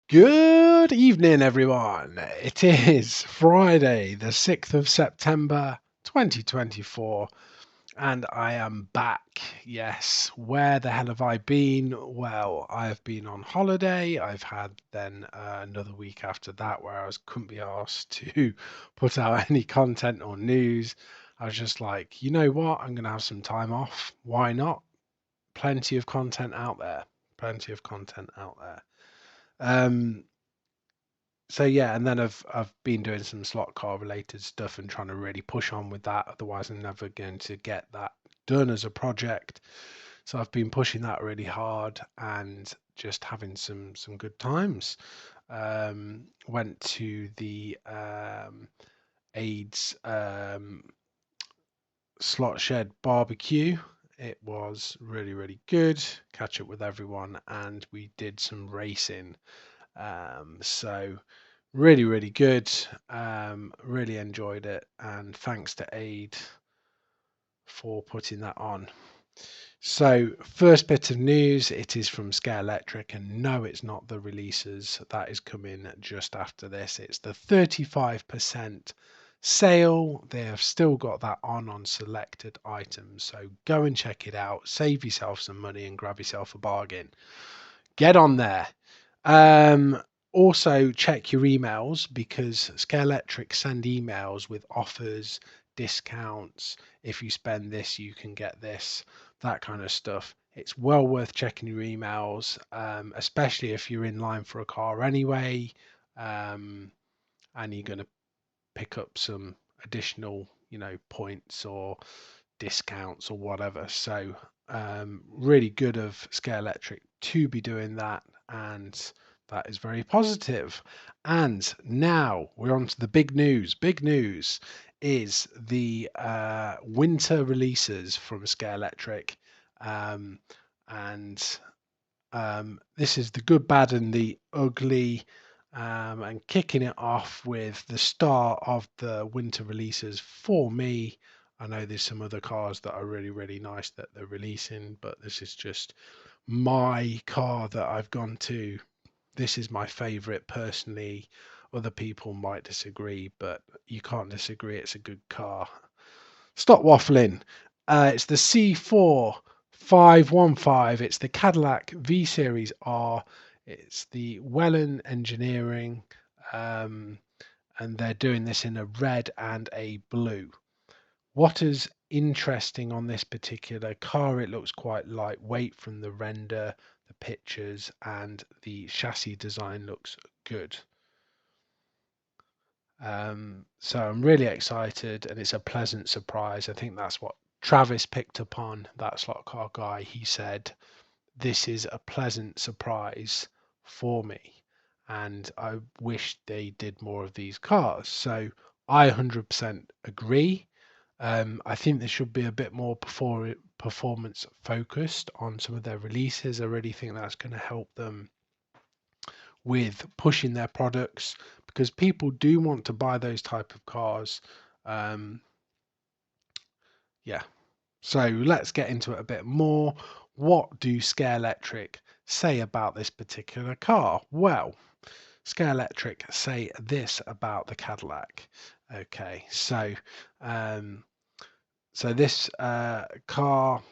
Good evening, everyone. It is Friday, the 6th of September, 2024, and I am back. Yes, where the hell have I been? Well, I have been on holiday. I've had then another week after that where couldn't be asked to put out any content or news. I was just like, you know what? I'm going to have some time off. Why not? Plenty of content out there. Plenty of content out there. So yeah, and then I've been doing some slot car related stuff and trying to really push on with that. Otherwise, I'm never going to get that done as a project. So I've been pushing that really hard and just having some good times. Went to the AIDS slot shed barbecue. It was really good. Catch up with everyone, and we did some racing. So really good. Really enjoyed it, and thanks to Aid for putting that on. So, first bit of news, it is from Scalextric, and no, it's not the releases. That is coming just after this. It's the 35% sale. They have still got that on selected items. So go and check it out. Save yourself some money and grab yourself a bargain. Get on there. Also check your emails because Scalextric send emails with offers, discounts. If you spend this, you can get this, that kind of stuff. It's well worth checking your emails, especially if you're in line for a car anyway, and you're going to pick up some additional, points or discounts or whatever. So really good of Scalextric to be doing that, and that is very positive. And now we're on to the big news. Big news is the winter releases from Scalextric, and this is the good, bad, and the ugly. And kicking it off with the start of the winter releases for me. I know there's some other cars that are really nice that they're releasing, but this is just my car that I've gone to. This is my favorite personally. Other people might disagree, but you can't disagree. It's a good car. Stop waffling. It's the C4 515. It's the Cadillac V Series R. It's the Wellen Engineering, um, and they're doing this in a red and a blue. What is interesting on this particular car? It looks quite lightweight from the render, the pictures, and the chassis design looks good. So I'm really excited, and it's a pleasant surprise. I think that's what Travis picked up on, that slot car guy. He said, "This is a pleasant surprise for me, and I wish they did more of these cars." So I 100% agree. I think there should be a bit more performance focused on some of their releases. I really think that's going to help them with pushing their products because people do want to buy those type of cars. Um, yeah. So let's get into it a bit more. What do Scalextric say about this particular car? Well, Scalextric say this about the Cadillac. Okay, um, so this car,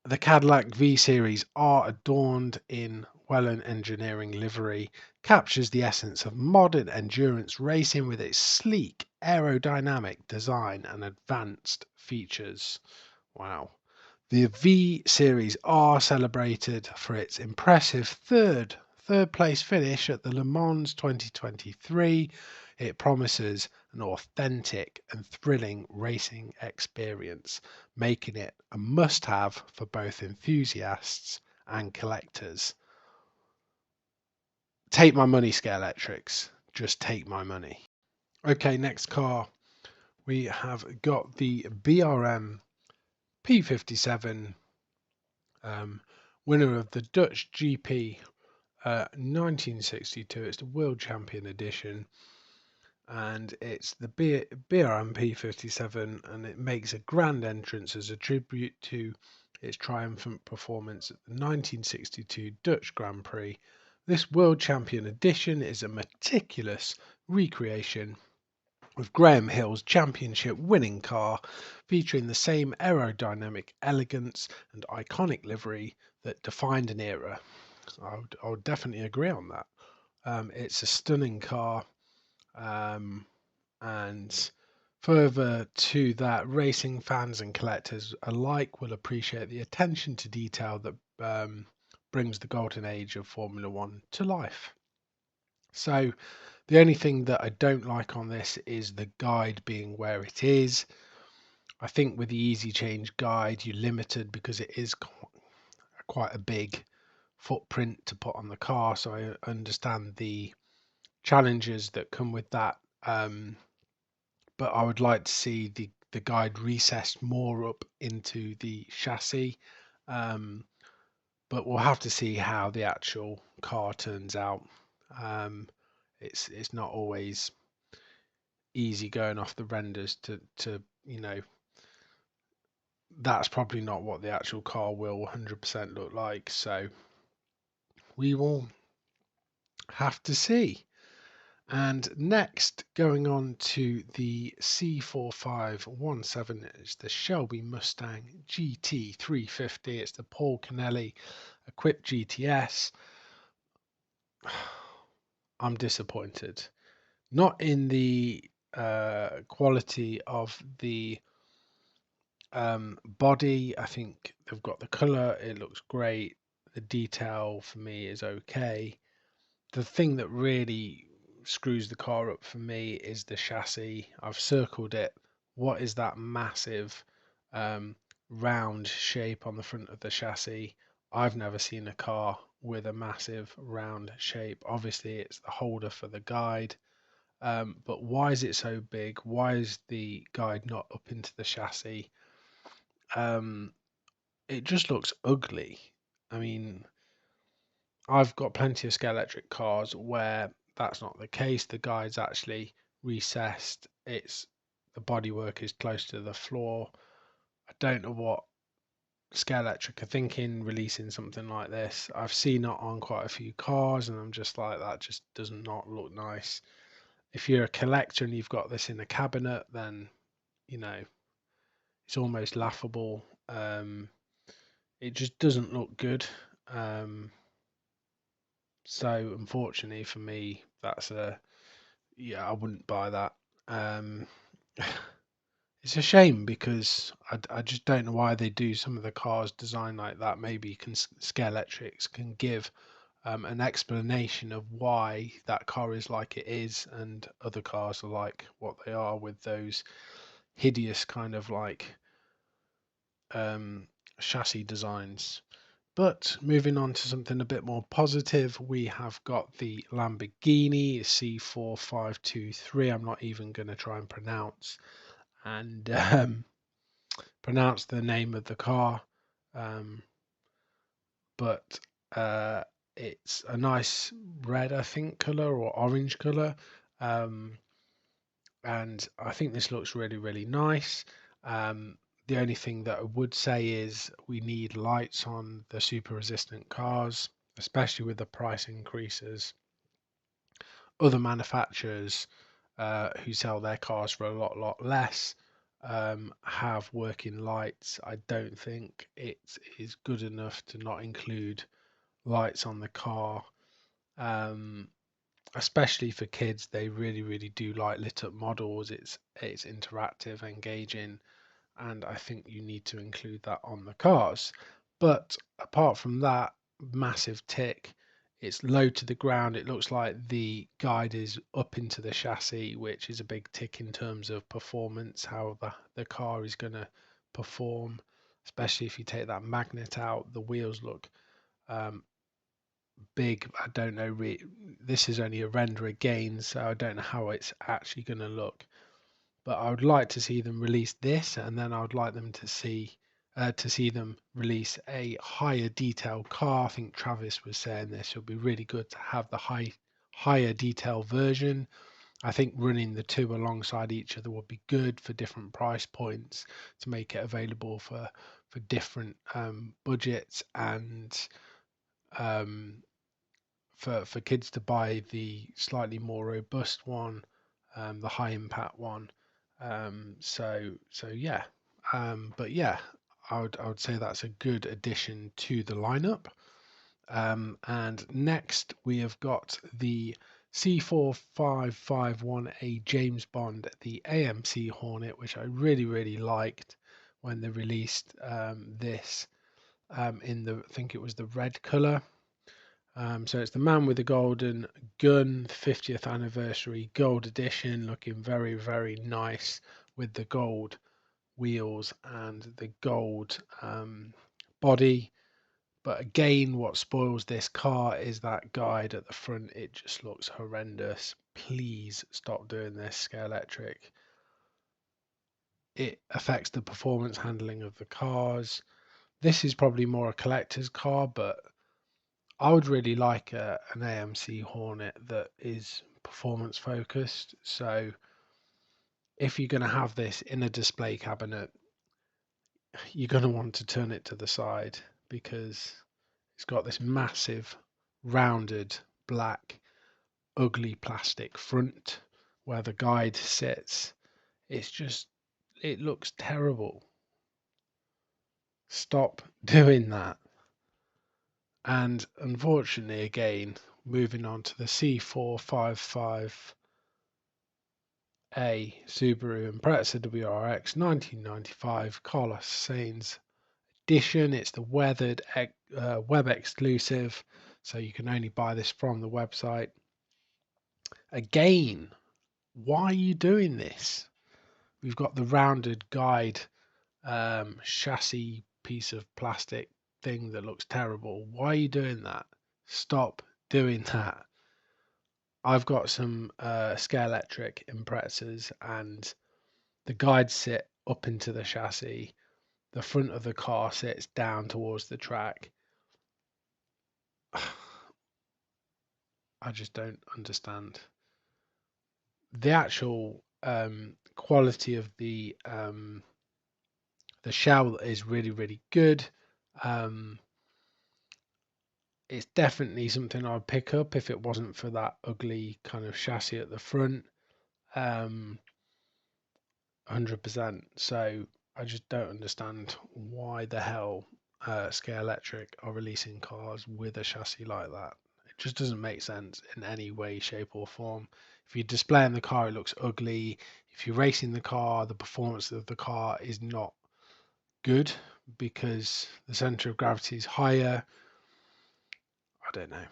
the Cadillac V Series R, adorned in Wellen Engineering livery, captures the essence of modern endurance racing with its sleek aerodynamic design and advanced features. Wow. The V Series R celebrated for its impressive third place finish at the Le Mans 2023. It promises an authentic and thrilling racing experience, making it a must-have for both enthusiasts and collectors. Take my money, Scalextrics. Just take my money. Okay, next car. We have got the BRM P57, winner of the Dutch GP 1962. It's the World Champion Edition, and it's the BRM P57, and it makes a grand entrance as a tribute to its triumphant performance at the 1962 Dutch Grand Prix. This World Champion edition is a meticulous recreation with Graham Hill's championship winning car, featuring the same aerodynamic elegance and iconic livery that defined an era. I would definitely agree on that. It's a stunning car, and further to that, racing fans and collectors alike will appreciate the attention to detail that brings the golden age of Formula One to life. So, the only thing that I don't like on this is the guide being where it is. I think with the easy change guide, you're limited because it is quite a big footprint to put on the car. So I understand the challenges that come with that. But I would like to see the guide recessed more up into the chassis. But we'll have to see how the actual car turns out. It's not always easy going off the renders to that's probably not what the actual car will 100% look like. So we will have to see. And next, going on to the C4517, is the Shelby Mustang GT350. It's the Paul Kennelly equipped GTS. I'm disappointed. Not in the quality of the body. I think they've got the color, it looks great. The detail for me is okay. The thing that really screws the car up for me is the chassis. I've circled it. What is that massive round shape on the front of the chassis? I've never seen a car with a massive round shape. Obviously, it's the holder for the guide. But why is it so big? Why is the guide not up into the chassis? It just looks ugly. I mean, I've got plenty of Scalextric cars where that's not the case. The guide's actually recessed. The bodywork is close to the floor. I don't know what Scalextric are thinking releasing something like this. I've seen it on quite a few cars, and I'm just like, that just does not look nice. If you're a collector and you've got this in a cabinet, then it's almost laughable. It just doesn't look good. So unfortunately for me, I wouldn't buy that. It's a shame because I just don't know why they do some of the cars designed like that. Maybe Scalextrics can give an explanation of why that car is like it is, and other cars are like what they are, with those hideous kind of like chassis designs. But moving on to something a bit more positive, we have got the Lamborghini C4523. I'm not even going to try and pronounce the name of the car, but it's a nice red, I think, color or orange color, and I think this looks really, really nice. The only thing that I would say is we need lights on the super resistant cars, especially with the price increases. Other manufacturers who sell their cars for a lot less have working lights. I don't think it is good enough to not include lights on the car, especially for kids. They really, really do like lit up models. It's interactive, engaging, and I think you need to include that on the cars. But apart from that, massive tick. It's low to the ground. It looks like the guide is up into the chassis, which is a big tick in terms of performance, how the car is going to perform, especially if you take that magnet out. The wheels look big. I don't know. This is only a render again, so I don't know how it's actually going to look. But I would like to see them release this, and then I would like them to see them release a higher detail car. I think Travis was saying this. It would be really good to have the higher detail version. I think running the two alongside each other would be good for different price points to make it available for different budgets, and um, for kids to buy the slightly more robust one, the high impact one. So yeah, but yeah, I would say that's a good addition to the lineup. And next we have got the C4551A James Bond, the AMC Hornet, which I really liked when they released this in the, I think it was the red color. So it's the man with the golden gun, 50th anniversary gold edition, looking very nice with the gold wheels and the gold body. But again, what spoils this car is that guide at the front. It just looks horrendous. Please stop doing this, Scalextric. It affects the performance handling of the cars. This is probably more a collector's car, but I would really like an AMC Hornet that is performance focused. So if you're going to have this in a display cabinet, you're going to want to turn it to the side because it's got this massive rounded black ugly plastic front where the guide sits. It's just, it looks terrible. Stop doing that. And unfortunately, again, moving on to the C455A Subaru Impreza WRX 1995 Carlos Sainz edition. It's the weathered web exclusive, so you can only buy this from the website. Again, why are you doing this? We've got the rounded guide chassis piece of plastic thing that looks terrible. Why are you doing that? Stop doing that. I've got some Scalextric Imprezas, and the guides sit up into the chassis. The front of the car sits down towards the track. I just don't understand. The actual quality of the shell is really good. It's definitely something I'd pick up if it wasn't for that ugly kind of chassis at the front. 100%. So I just don't understand why the hell Scalextric are releasing cars with a chassis like that. It just doesn't make sense in any way, shape, or form. If you're displaying the car, it looks ugly. If you're racing the car, the performance of the car is not good because the center of gravity is higher. I don't know.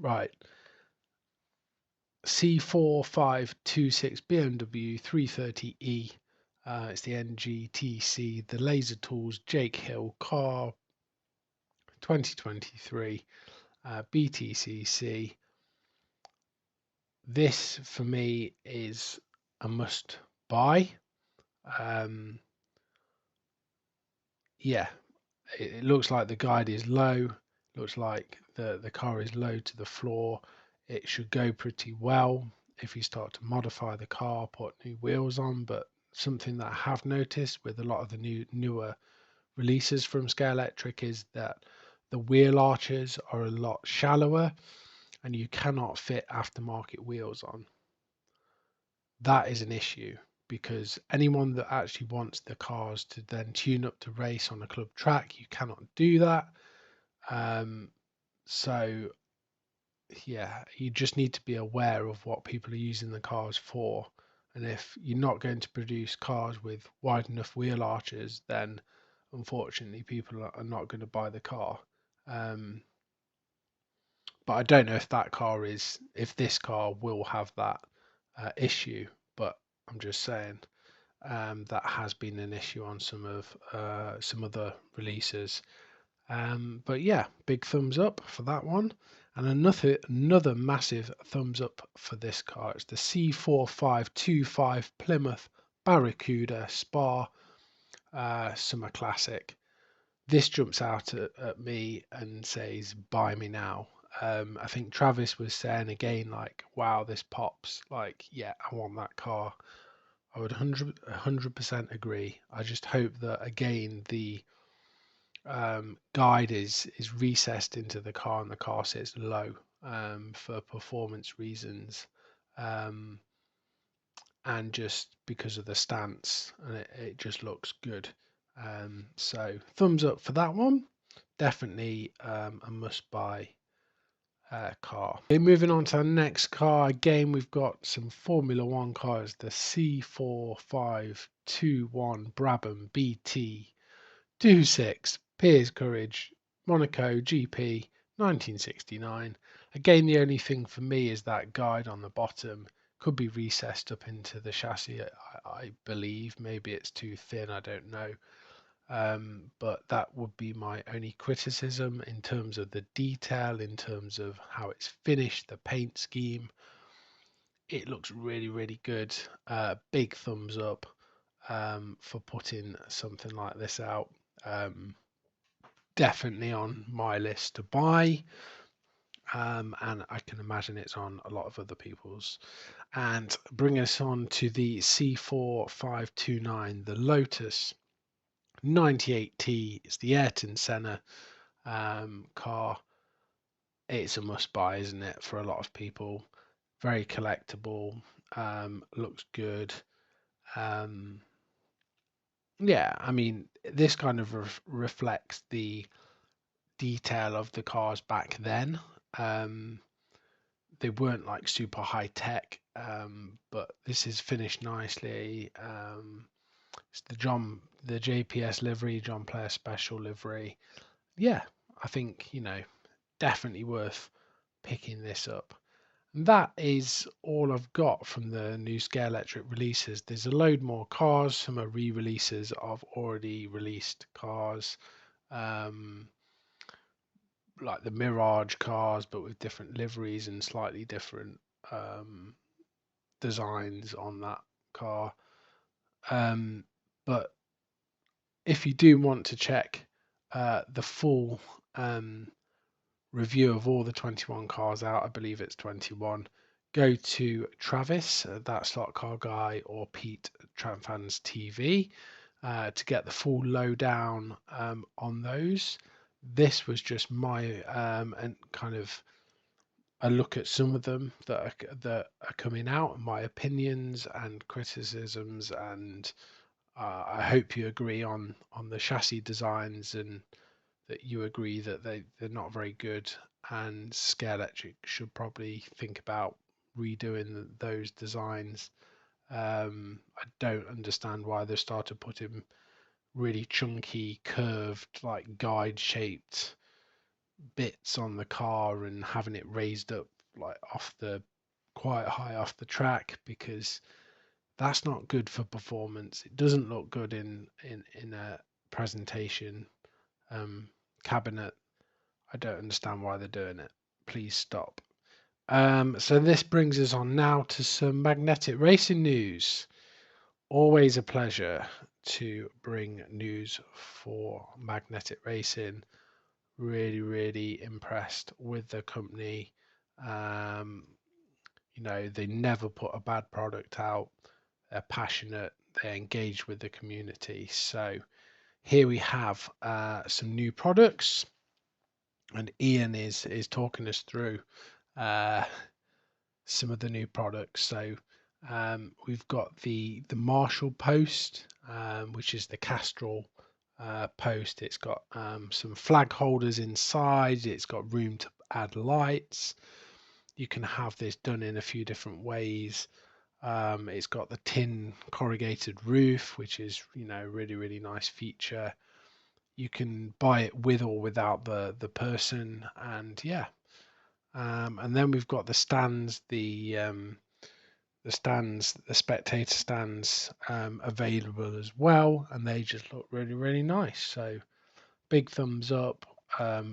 Right. C4526 BMW 330e. It's the NGTC, the Laser Tools Jake Hill car 2023 BTCC. This for me is a must buy. Yeah, it looks like the guide is low. Looks like the car is low to the floor. It should go pretty well if you start to modify the car, put new wheels on. But something that I have noticed with a lot of the newer releases from Scalextric is that the wheel arches are a lot shallower and you cannot fit aftermarket wheels on. That is an issue because anyone that actually wants the cars to then tune up to race on a club track, you cannot do that. So yeah, you just need to be aware of what people are using the cars for. And if you're not going to produce cars with wide enough wheel arches, then unfortunately people are not going to buy the car. But I don't know if this car will have that issue. But I'm just saying that has been an issue on some other releases. But yeah, big thumbs up for that one. And another massive thumbs up for this car. It's the C4525 Plymouth Barracuda Spa Summer Classic. This jumps out at me and says, buy me now. I think Travis was saying again, like, wow, this pops. Like, yeah, I want that car. I would 100% agree. I just hope that again the guide is recessed into the car and the car sits low for performance reasons, um, and just because of the stance, and it just looks good. So thumbs up for that one. Definitely a must buy car. Okay, moving on to our next car. Again, we've got some Formula One cars. The C4521 Brabham BT 26 Piers Courage Monaco GP 1969. Again, the only thing for me is that guide on the bottom could be recessed up into the chassis. I believe maybe it's too thin. I don't know. But that would be my only criticism in terms of the detail, in terms of how it's finished, the paint scheme. It looks really, really good. Big thumbs up for putting something like this out. Definitely on my list to buy. And I can imagine it's on a lot of other people's. And bring us on to the C4529, the Lotus 98T. It's the Ayrton Senna car. It's a must buy, isn't it, for a lot of people? Very collectible, looks good. Um, yeah, I mean, this kind of reflects the detail of the cars back then. Um, they weren't like super high tech, but this is finished nicely. It's the JPS livery, John Player Special livery. Yeah, I think, definitely worth picking this up. And that is all I've got from the new Scalextric releases. There's a load more cars. Some are re-releases of already released cars, um, like the Mirage cars, but with different liveries and slightly different um, designs on that car. But if you do want to check the full review of all the 21 cars out, I believe it's 21, go to Travis, that slot car guy, or Pete Tramfans TV to get the full lowdown on those. This was just my and kind of a look at some of them that are coming out, my opinions and criticisms, and I hope you agree on the chassis designs and that you agree that they're not very good, and Scalextric should probably think about redoing those designs. I don't understand why they started putting really chunky, curved, like guide shaped bits on the car and having it raised up like off the quite high off the track, because that's not good for performance. It doesn't look good in a presentation cabinet. I don't understand why they're doing it. Please stop. So this brings us on now to some magnetic racing news. Always a pleasure to bring news for magnetic racing. Really, really impressed with the company. Um, they never put a bad product out. They're passionate. They engage with the community. So here we have some new products, and Ian is talking us through uh, some of the new products. So we've got the Marshall post, which is the Castrol post. It's got some flag holders inside. It's got room to add lights. You can have this done in a few different ways. It's got the tin corrugated roof, which is really, really nice feature. You can buy it with or without the person, and yeah. And then we've got the stands, the spectator stands available as well, and they just look really, really nice. So big thumbs up.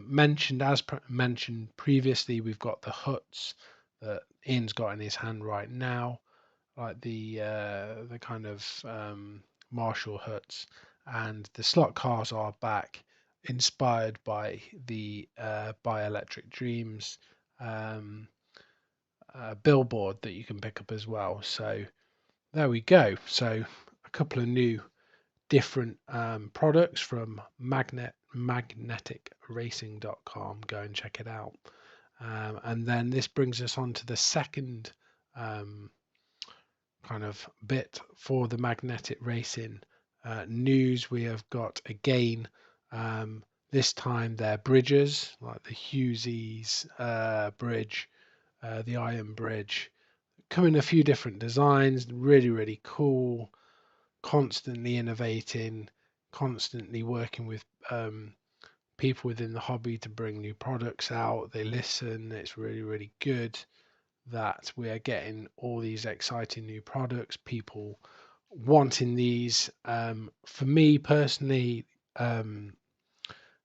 Mentioned previously, we've got the huts that Ian's got in his hand right now, like the kind of Marshall huts, and the slot cars are back. inspired by the Bioelectric Dreams um, billboard that you can pick up as well. So there we go. So a couple of new different products from magneticracing.com. Go and check it out. And then this brings us on to the second kind of bit for the magnetic racing news. We have got again, this time they're bridges like the Hughes bridge, the Iron Bridge, come in a few different designs, really, really cool, constantly innovating, constantly working with people within the hobby to bring new products out. They listen. It's really, really good that we are getting all these exciting new products, people wanting these. For me personally,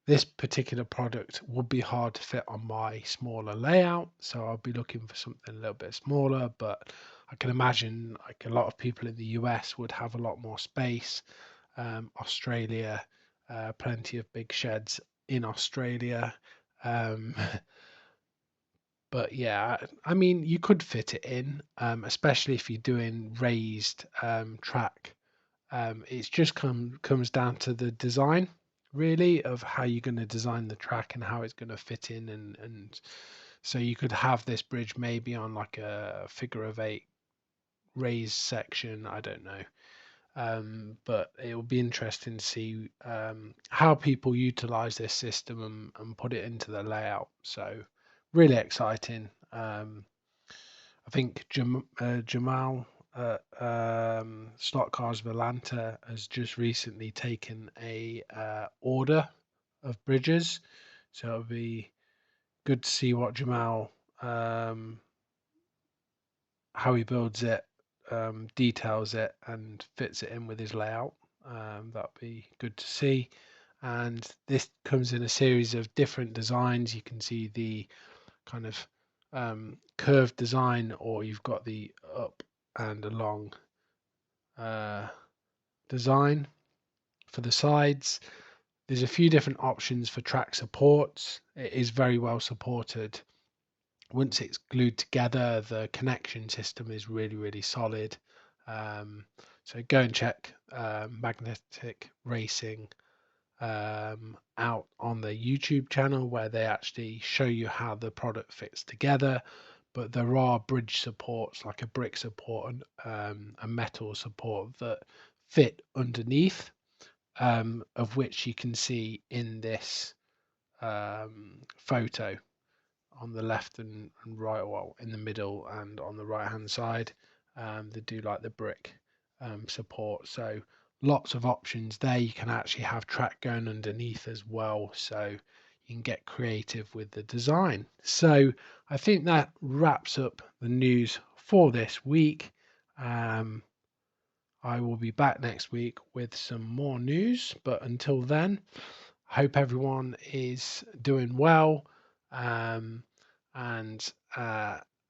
this particular product would be hard to fit on my smaller layout, so I'll be looking for something a little bit smaller, but I can imagine like a lot of people in the US would have a lot more space. Australia, plenty of big sheds in Australia. Um, but yeah, I mean, you could fit it in, especially if you're doing raised track. It's just comes down to the design, really, of how you're going to design the track and how it's going to fit in, and so you could have this bridge maybe on like a figure of eight raised section. I don't know. But it will be interesting to see how people utilize this system and put it into the layout. So really exciting. I think Jamal Slot Cars Volanta has just recently taken a order of bridges, so it'll be good to see what Jamal how he builds it, details it, and fits it in with his layout. That'd be good to see. And this comes in a series of different designs. You can see the kind of curved design, or you've got the up and along design for the sides. There's a few different options for track supports. It is very well supported. Once it's glued together, the connection system is really, really solid. So go and check Magnetic Racing out on the YouTube channel, where they actually show you how the product fits together. But there are bridge supports, like a brick support and a metal support, that fit underneath, of which you can see in this photo on the left and right, well, in the middle and on the right hand side. They do like the brick support. So lots of options there. You can actually have track going underneath as well. So you can get creative with the design. So I think that wraps up the news for this week. I will be back next week with some more news. But until then, I hope everyone is doing well. And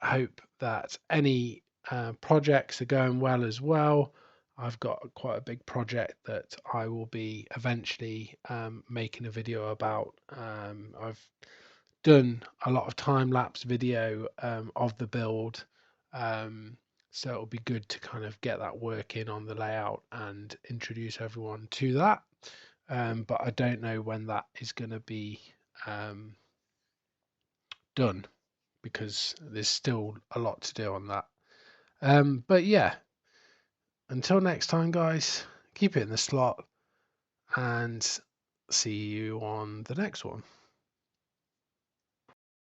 hope that any projects are going well as well. I've got quite a big project that I will be eventually making a video about. I've done a lot of time lapse video of the build. So it'll be good to kind of get that work in on the layout and introduce everyone to that. But I don't know when that is going to be done, because there's still a lot to do on that. But yeah, until next time, guys, keep it in the slot and see you on the next one.